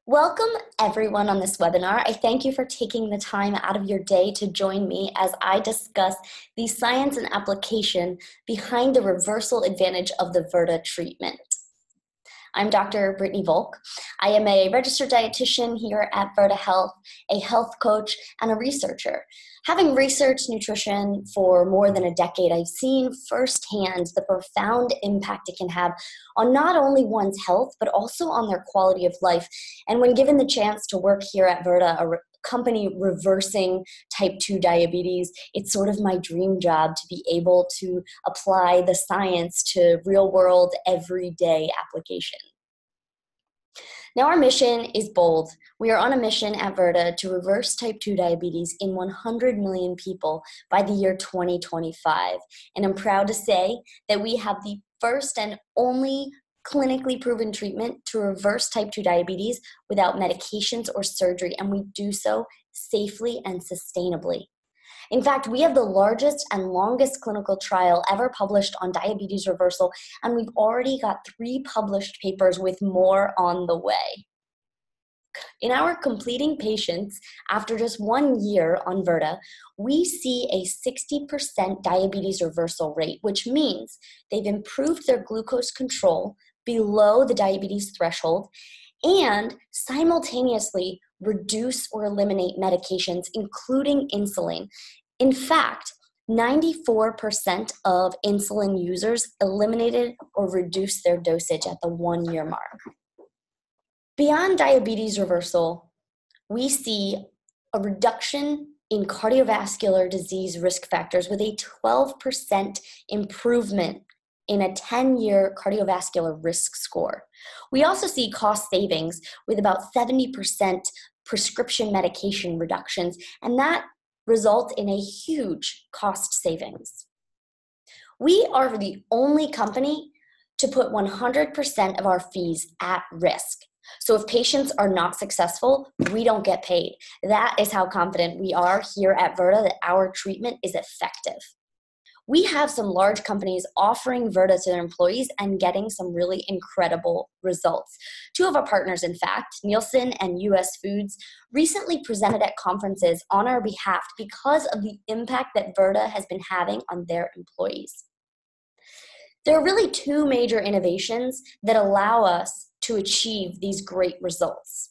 Welcome everyone on this webinar. I thank you for taking the time out of your day to join me as I discuss the science and application behind the reversal advantage of the Virta treatment. I'm Dr. Brittany Volk. I am a registered dietitian here at Virta Health, a health coach, and a researcher. Having researched nutrition for more than a decade, I've seen firsthand the profound impact it can have on not only one's health, but also on their quality of life. And when given the chance to work here at Virta, a company reversing type 2 diabetes, it's sort of my dream job to be able to apply the science to real world, everyday application. Now our mission is bold. We are on a mission at Virta to reverse type 2 diabetes in 100 million people by the year 2025. And I'm proud to say that we have the first and only clinically proven treatment to reverse type 2 diabetes without medications or surgery, and we do so safely and sustainably. In fact, we have the largest and longest clinical trial ever published on diabetes reversal, and we've already got 3 published papers with more on the way. In our completing patients, after just 1 year on Virta, we see a 60% diabetes reversal rate, which means they've improved their glucose control below the diabetes threshold and simultaneously reduce or eliminate medications, including insulin. In fact, 94% of insulin users eliminated or reduced their dosage at the 1 year mark. Beyond diabetes reversal, we see a reduction in cardiovascular disease risk factors with a 12% improvement in a 10-year cardiovascular risk score. We also see cost savings with about 70% prescription medication reductions, and that results in a huge cost savings. We are the only company to put 100% of our fees at risk. So if patients are not successful, we don't get paid. That is how confident we are here at Virta that our treatment is effective. We have some large companies offering Virta to their employees and getting some really incredible results. 2 of our partners, in fact, Nielsen and US Foods, recently presented at conferences on our behalf because of the impact that Virta has been having on their employees. There are really 2 major innovations that allow us to achieve these great results.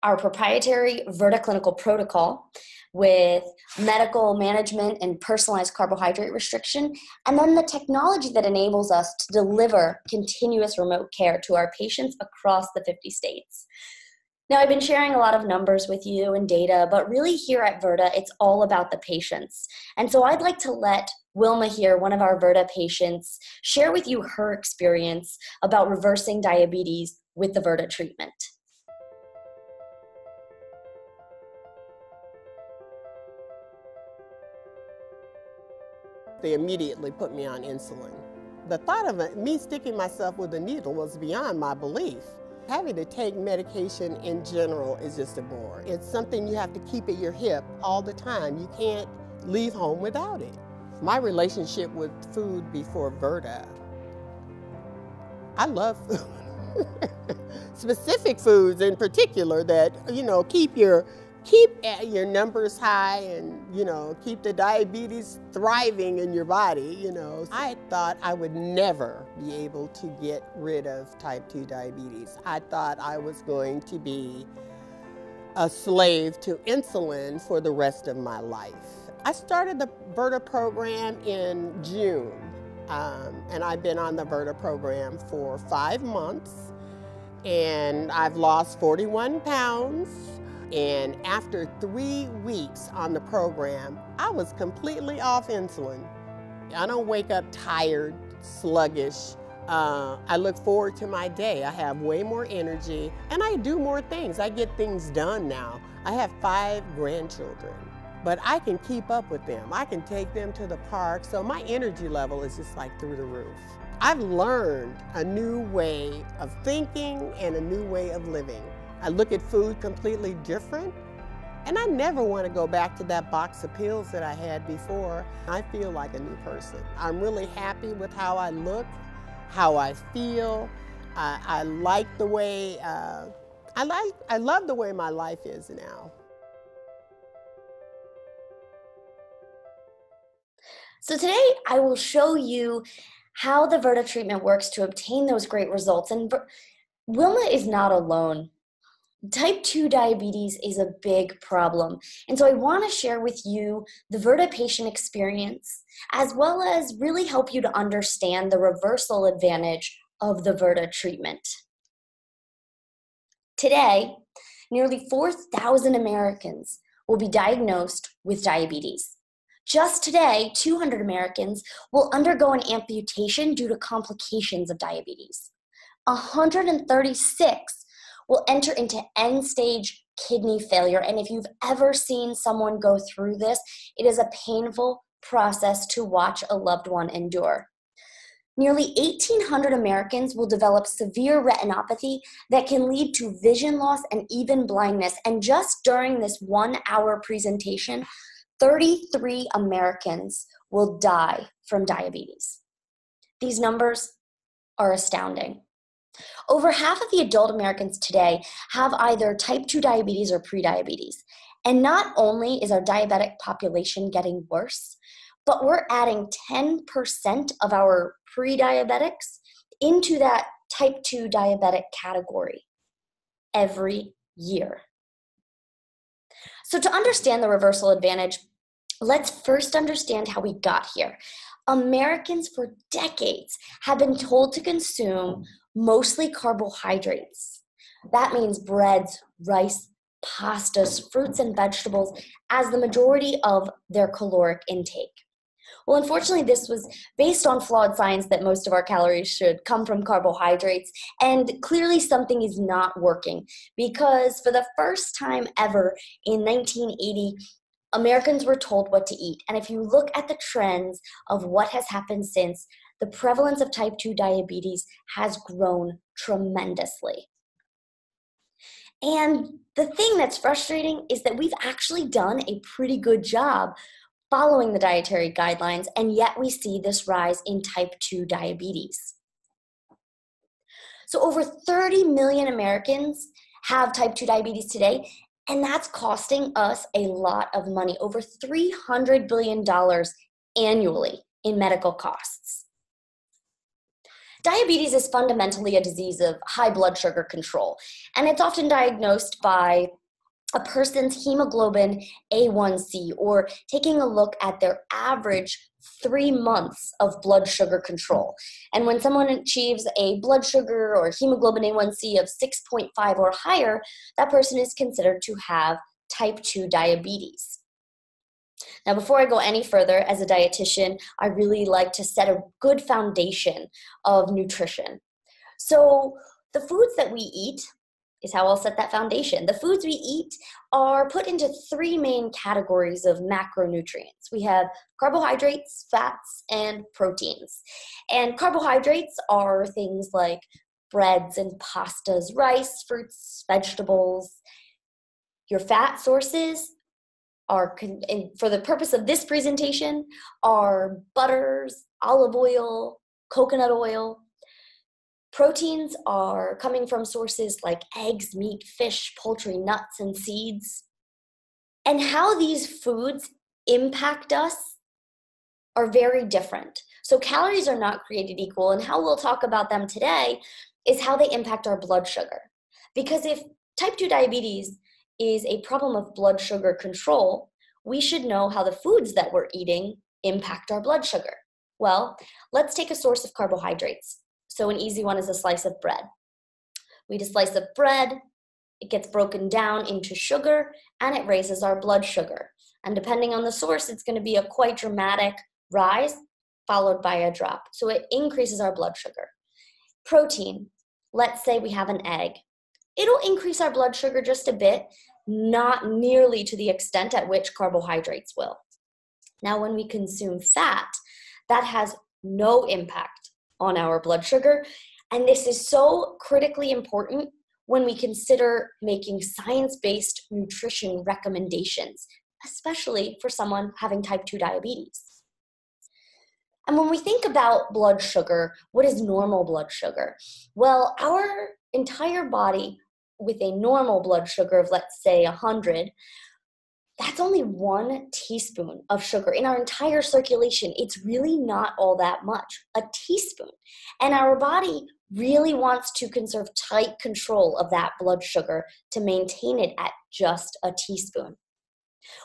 Our proprietary Virta clinical protocol with medical management and personalized carbohydrate restriction, and then the technology that enables us to deliver continuous remote care to our patients across the 50 states. Now, I've been sharing a lot of numbers with you and data, but really here at Virta, it's all about the patients. And so I'd like to let Wilma here, one of our Virta patients, share with you her experience about reversing diabetes with the Virta treatment. They immediately put me on insulin. The thought of me sticking myself with a needle was beyond my belief. Having to take medication in general is just a bore. It's something you have to keep at your hip all the time. You can't leave home without it. My relationship with food before Virta, I love food. Specific foods in particular that, keep your numbers high and, keep the diabetes thriving in your body, I thought I would never be able to get rid of type 2 diabetes. I thought I was going to be a slave to insulin for the rest of my life. I started the Virta program in June, and I've been on the Virta program for 5 months, and I've lost 41 pounds. And after 3 weeks on the program, I was completely off insulin. I don't wake up tired, sluggish. I look forward to my day. I have way more energy, and I do more things. I get things done now. I have 5 grandchildren, but I can keep up with them. I can take them to the park, so my energy level is just like through the roof. I've learned a new way of thinking and a new way of living. I look at food completely different, and I never want to go back to that box of pills that I had before. I feel like a new person. I'm really happy with how I look, how I feel. I like the way, I love the way my life is now. So today I will show you how the Virta treatment works to obtain those great results. And Wilma is not alone. Type 2 diabetes is a big problem. And so I want to share with you the Virta patient experience, as well as really help you to understand the reversal advantage of the Virta treatment. Today, nearly 4,000 Americans will be diagnosed with diabetes. Just today, 200 Americans will undergo an amputation due to complications of diabetes. 136 will enter into end-stage kidney failure. And if you've ever seen someone go through this, it is a painful process to watch a loved one endure. Nearly 1,800 Americans will develop severe retinopathy that can lead to vision loss and even blindness. And just during this 1-hour presentation, 33 Americans will die from diabetes. These numbers are astounding. Over half of the adult Americans today have either type 2 diabetes or prediabetes. And not only is our diabetic population getting worse, but we're adding 10% of our pre-diabetics into that type 2 diabetic category every year. So to understand the reversal advantage, let's first understand how we got here. Americans for decades have been told to consume mostly carbohydrates. That means breads, rice, pastas, fruits, and vegetables as the majority of their caloric intake. Well, unfortunately, this was based on flawed science that most of our calories should come from carbohydrates, and clearly something is not working because for the first time ever in 1980, Americans were told what to eat. And if you look at the trends of what has happened since, the prevalence of type 2 diabetes has grown tremendously. And the thing that's frustrating is that we've actually done a pretty good job following the dietary guidelines, and yet we see this rise in type 2 diabetes. So over 30 million Americans have type 2 diabetes today, and that's costing us a lot of money, over $300 billion annually in medical costs. Diabetes is fundamentally a disease of high blood sugar control, and it's often diagnosed by a person's hemoglobin A1C, or taking a look at their average 3 months of blood sugar control. And when someone achieves a blood sugar or hemoglobin A1C of 6.5 or higher, that person is considered to have type 2 diabetes. Now, before I go any further, as a dietitian, I really like to set a good foundation of nutrition. So the foods that we eat is how I'll set that foundation. The foods we eat are put into 3 main categories of macronutrients. We have carbohydrates, fats, and proteins. And carbohydrates are things like breads and pastas, rice, fruits, vegetables. Your fat sources are, for the purpose of this presentation, are butters, olive oil, coconut oil. Proteins are coming from sources like eggs, meat, fish, poultry, nuts, and seeds. And how these foods impact us are very different. So calories are not created equal, and how we'll talk about them today is how they impact our blood sugar. Because if type 2 diabetes is a problem of blood sugar control, we should know how the foods that we're eating impact our blood sugar. Well, let's take a source of carbohydrates. So an easy one is a slice of bread. We eat a slice of bread, it gets broken down into sugar, and it raises our blood sugar. And depending on the source, it's going to be a quite dramatic rise followed by a drop. So it increases our blood sugar. Protein, let's say we have an egg. It'll increase our blood sugar just a bit, not nearly to the extent at which carbohydrates will. Now, when we consume fat, that has no impact on our blood sugar. And this is so critically important when we consider making science-based nutrition recommendations, especially for someone having type 2 diabetes. And when we think about blood sugar, what is normal blood sugar? Well, our entire body with a normal blood sugar of, let's say, 100, that's only 1 teaspoon of sugar in our entire circulation. It's really not all that much, a teaspoon. And our body really wants to conserve tight control of that blood sugar to maintain it at just a teaspoon.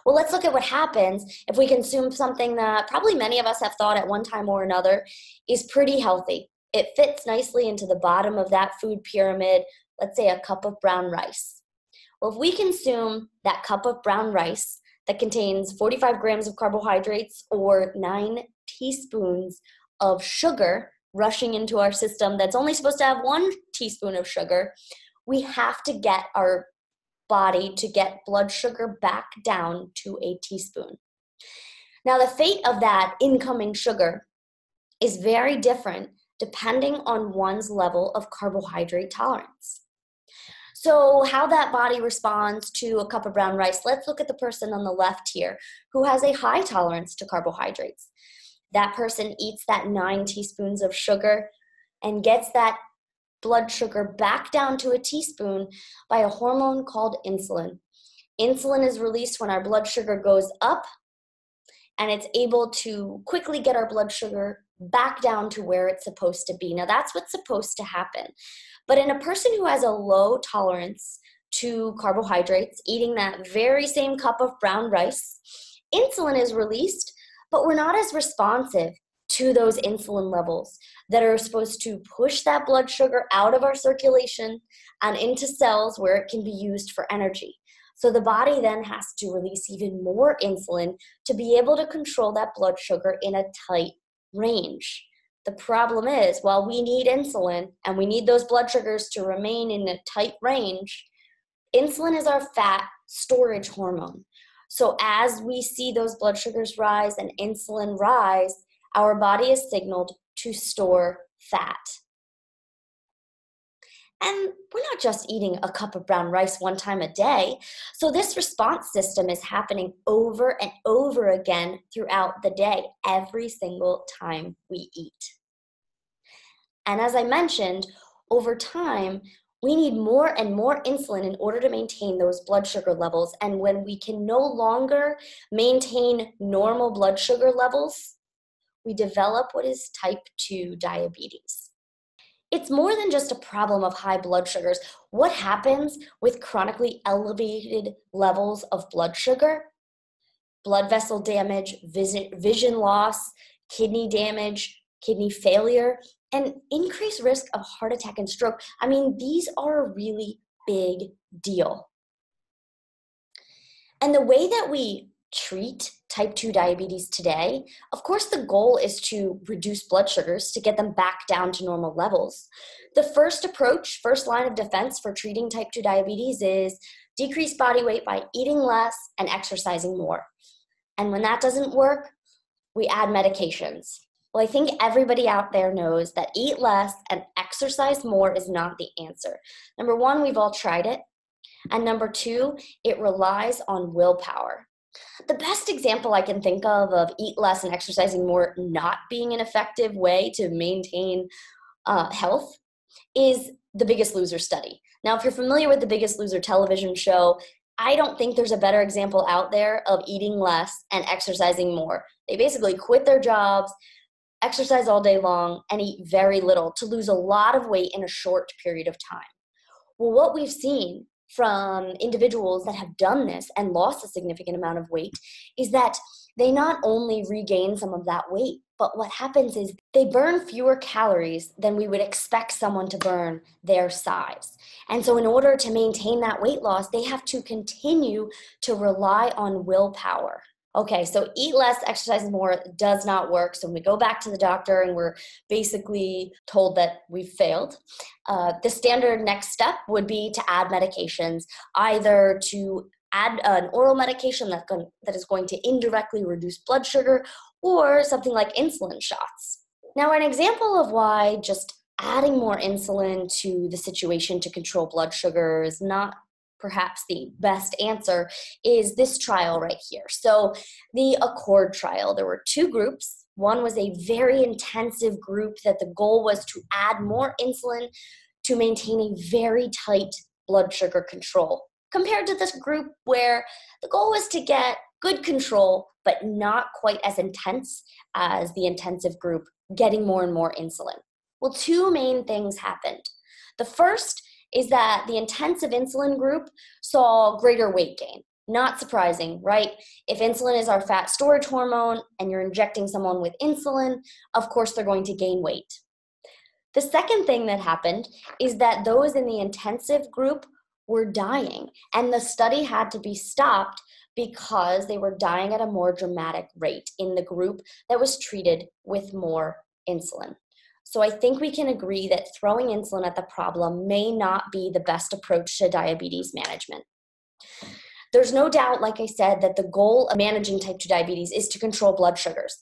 Well, let's look at what happens if we consume something that probably many of us have thought at one time or another is pretty healthy. It fits nicely into the bottom of that food pyramid, let's say a cup of brown rice. Well, if we consume that cup of brown rice that contains 45 grams of carbohydrates or 9 teaspoons of sugar rushing into our system that's only supposed to have 1 teaspoon of sugar, we have to get our body to get blood sugar back down to a teaspoon. Now, the fate of that incoming sugar is very different depending on one's level of carbohydrate tolerance. So how that body responds to a cup of brown rice, let's look at the person on the left here who has a high tolerance to carbohydrates. That person eats that 9 teaspoons of sugar and gets that blood sugar back down to a teaspoon by a hormone called insulin. Insulin is released when our blood sugar goes up, and it's able to quickly get our blood sugar back down to where it's supposed to be. Now, that's what's supposed to happen. But in a person who has a low tolerance to carbohydrates, eating that very same cup of brown rice, insulin is released, but we're not as responsive to those insulin levels that are supposed to push that blood sugar out of our circulation and into cells where it can be used for energy. So the body then has to release even more insulin to be able to control that blood sugar in a tight range. The problem is, while we need insulin and we need those blood sugars to remain in a tight range, insulin is our fat storage hormone. So as we see those blood sugars rise and insulin rise, our body is signaled to store fat. And we're not just eating a cup of brown rice one time a day. So this response system is happening over and over again throughout the day, every single time we eat. And as I mentioned, over time, we need more and more insulin in order to maintain those blood sugar levels. And when we can no longer maintain normal blood sugar levels, we develop what is type 2 diabetes. It's more than just a problem of high blood sugars. What happens with chronically elevated levels of blood sugar? Blood vessel damage, vision loss, kidney damage, kidney failure, and increased risk of heart attack and stroke. I mean, these are a really big deal. And the way that we treat type 2 diabetes today, of course, the goal is to reduce blood sugars to get them back down to normal levels. The first approach, first line of defense for treating type 2 diabetes is decrease body weight by eating less and exercising more. And when that doesn't work, we add medications. Well, I think everybody out there knows that eat less and exercise more is not the answer. Number one, we've all tried it. And number two, it relies on willpower. The best example I can think of eat less and exercising more not being an effective way to maintain health is The Biggest Loser study. Now, if you're familiar with The Biggest Loser television show, I don't think there's a better example out there of eating less and exercising more. They basically quit their jobs, exercise all day long, and eat very little to lose a lot of weight in a short period of time. Well, what we've seen from individuals that have done this and lost a significant amount of weight is that they not only regain some of that weight, but what happens is they burn fewer calories than we would expect someone to burn their size. And so in order to maintain that weight loss, they have to continue to rely on willpower. Okay, so eat less, exercise more does not work. So when we go back to the doctor and we're basically told that we've failed, the standard next step would be to add medications, either to add an oral medication that is going to indirectly reduce blood sugar, or something like insulin shots. Now, an example of why just adding more insulin to the situation to control blood sugar is not perhaps the best answer is this trial right here. So the Accord trial, there were two groups. One was a very intensive group that the goal was to add more insulin to maintain a very tight blood sugar control, compared to this group where the goal was to get good control, but not quite as intense as the intensive group, getting more and more insulin. Well, two main things happened. The first is that the intensive insulin group saw greater weight gain. Not surprising, right? If insulin is our fat storage hormone and you're injecting someone with insulin, of course they're going to gain weight. The second thing that happened is that those in the intensive group were dying, and the study had to be stopped because they were dying at a more dramatic rate in the group that was treated with more insulin. So I think we can agree that throwing insulin at the problem may not be the best approach to diabetes management. There's no doubt, like I said, that the goal of managing type 2 diabetes is to control blood sugars.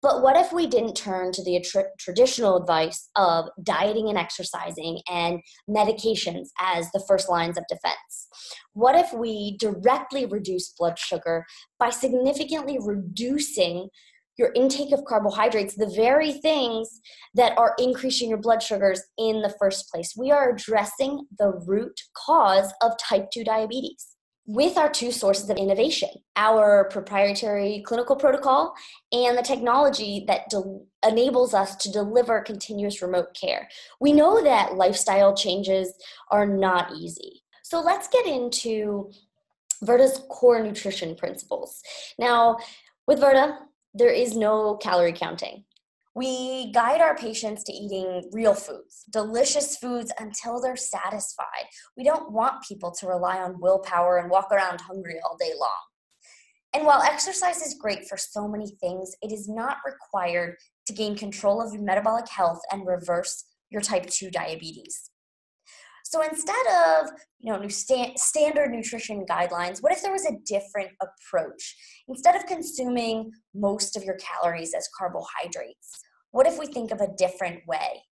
But what if we didn't turn to the traditional advice of dieting and exercising and medications as the first lines of defense? What if we directly reduce blood sugar by significantly reducing your intake of carbohydrates, the very things that are increasing your blood sugars in the first place? We are addressing the root cause of type 2 diabetes with our two sources of innovation, our proprietary clinical protocol and the technology that enables us to deliver continuous remote care. We know that lifestyle changes are not easy. So let's get into Virta's core nutrition principles. Now, with Virta, there is no calorie counting. We guide our patients to eating real foods, delicious foods until they're satisfied. We don't want people to rely on willpower and walk around hungry all day long. And while exercise is great for so many things, it is not required to gain control of your metabolic health and reverse your type 2 diabetes. So instead of standard nutrition guidelines, what if there was a different approach? Instead of consuming most of your calories as carbohydrates, what if we think of a different way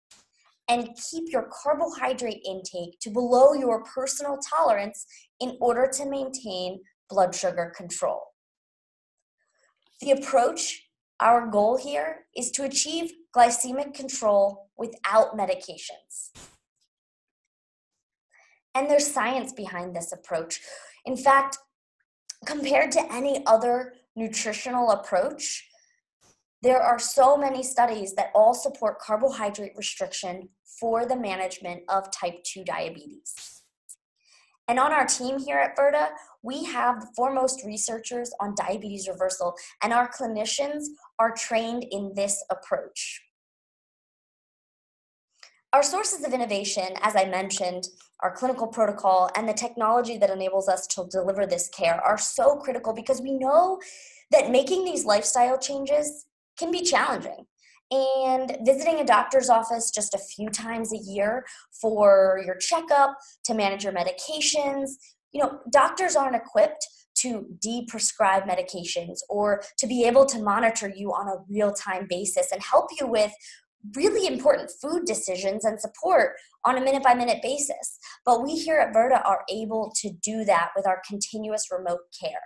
and keep your carbohydrate intake to below your personal tolerance in order to maintain blood sugar control? The approach, our goal here, is to achieve glycemic control without medications. And there's science behind this approach. In fact, compared to any other nutritional approach, there are so many studies that all support carbohydrate restriction for the management of type 2 diabetes. And on our team here at Virta, we have the foremost researchers on diabetes reversal, and our clinicians are trained in this approach. Our sources of innovation, as I mentioned, our clinical protocol and the technology that enables us to deliver this care are so critical because we know that making these lifestyle changes can be challenging. And visiting a doctor's office just a few times a year for your checkup, to manage your medications, doctors aren't equipped to de-prescribe medications or to be able to monitor you on a real-time basis and help you with really important food decisions and support on a minute-by-minute basis. But we here at Virta are able to do that with our continuous remote care.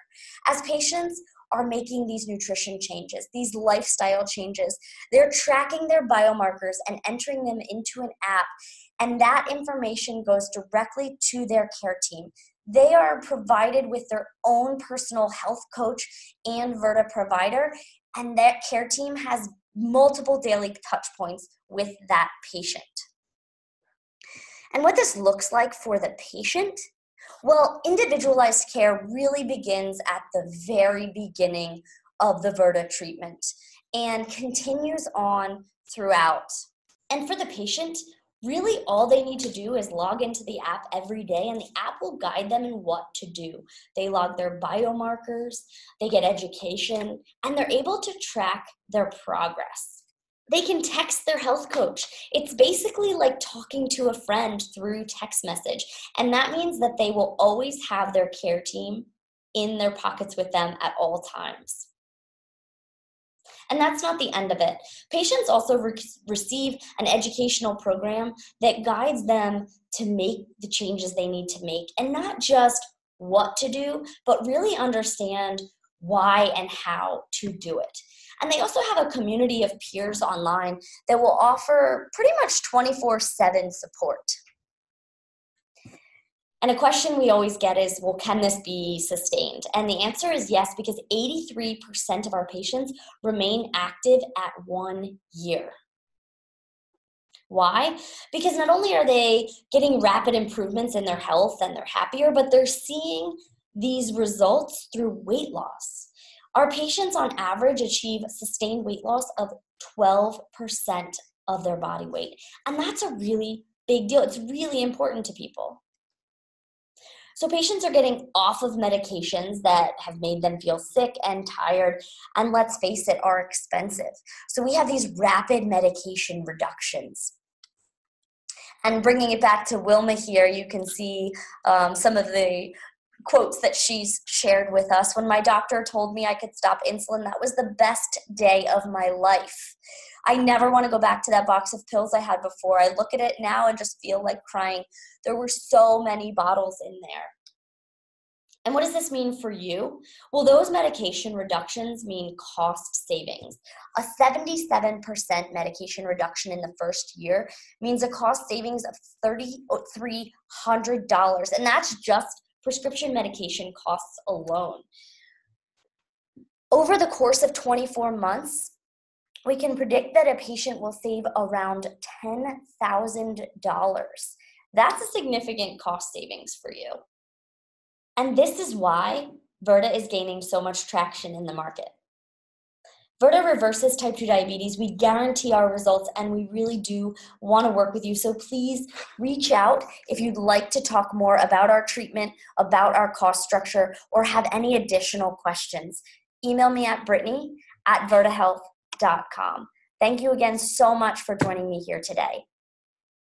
As patients are making these nutrition changes, these lifestyle changes, they're tracking their biomarkers and entering them into an app, and that information goes directly to their care team. They are provided with their own personal health coach and Virta provider, and that care team has multiple daily touch points with that patient. And what this looks like for the patient, well, individualized care really begins at the very beginning of the Virta treatment and continues on throughout. And for the patient, really all they need to do is log into the app every day, and the app will guide them in what to do. They log their biomarkers, they get education, and they're able to track their progress. They can text their health coach. It's basically like talking to a friend through text message, and that means that they will always have their care team in their pockets with them at all times. And that's not the end of it. Patients also receive an educational program that guides them to make the changes they need to make, and not just what to do, but really understand why and how to do it. And they also have a community of peers online that will offer pretty much 24/7 support. And a question we always get is, well, can this be sustained? And the answer is yes, because 83% of our patients remain active at 1 year. Why? Because not only are they getting rapid improvements in their health and they're happier, but they're seeing these results through weight loss. Our patients on average achieve sustained weight loss of 12% of their body weight. And that's a really big deal. It's really important to people. So patients are getting off of medications that have made them feel sick and tired, and let's face it, are expensive. So we have these rapid medication reductions. And bringing it back to Wilma here, you can see some of the quotes that she's shared with us. When my doctor told me I could stop insulin, that was the best day of my life. I never want to go back to that box of pills I had before. I look at it now and just feel like crying. There were so many bottles in there. And what does this mean for you? Well, those medication reductions mean cost savings. A 77% medication reduction in the first year means a cost savings of $3,300. And that's just prescription medication costs alone. Over the course of 24 months, we can predict that a patient will save around $10,000. That's a significant cost savings for you. And this is why Virta is gaining so much traction in the market. Virta reverses type 2 diabetes. We guarantee our results, and we really do want to work with you. So please reach out if you'd like to talk more about our treatment, about our cost structure, or have any additional questions. Email me at Brittany@virtahealth.com. Thank you again so much for joining me here today.